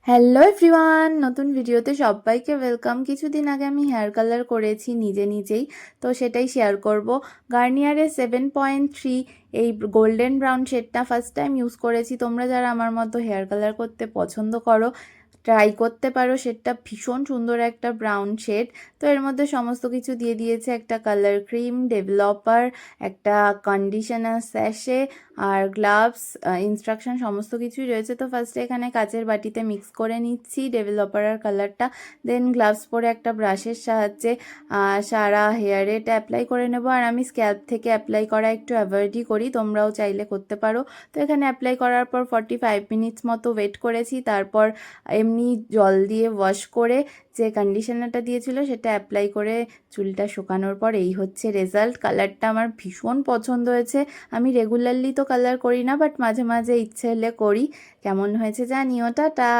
Hello everyone, নতুন ভিডিওতে সবাইকে ওয়েলকাম। কিছুদিন আগে আমি হেয়ার কালার করেছি নিজেই, তো সেটাই শেয়ার করব। গার্নিয়ারের 7.3 এই গোল্ডেন ব্রাউন শেডটা ফার্স্ট টাইম ইউজ করেছি। তোমরা যারা আমার মতো হেয়ার কালার করতে পছন্দ করো, ট্রাই করতে পারো। শেডটা ভীষণ সুন্দর একটা ব্রাউন শেড। তো এর মধ্যে সমস্ত কিছু দিয়ে দিয়েছে, একটা কালার ক্রিম, ডেভেলপার, একটা কন্ডিশনার স্যাশে আর গ্লাভস, ইনস্ট্রাকশন সমস্ত কিছুই রয়েছে। তো ফার্স্টে এখানে কাচের বাটিতে মিক্স করে নিচ্ছি ডেভেলপার আর কালারটা, দেন গ্লাভস পরে একটা ব্রাশের সাহায্যে সারা হেয়ারে এটা অ্যাপ্লাই করে নেব। আর আমি স্ক্যাল্প থেকে অ্যাপ্লাই করা একটু অ্যাভয়েডই করি, তোমরাও চাইলে করতে পারো। তো এখানে অ্যাপ্লাই করার পর 45 মিনিটস মতো ওয়েট করেছি। তারপর এমনি জল দিয়ে ওয়াশ করে যে কন্ডিশনারটা দিয়েছিল সেটা অ্যাপ্লাই করে চুলটা শুকানোর পর এই হচ্ছে রেজাল্ট। কালারটা আমার ভীষণ পছন্দ হয়েছে। আমি রেগুলারলি তো কালার করি না, বাট মাঝে মাঝে ইচ্ছে হলে করি। কেমন হয়েছে জানিও। টাটা।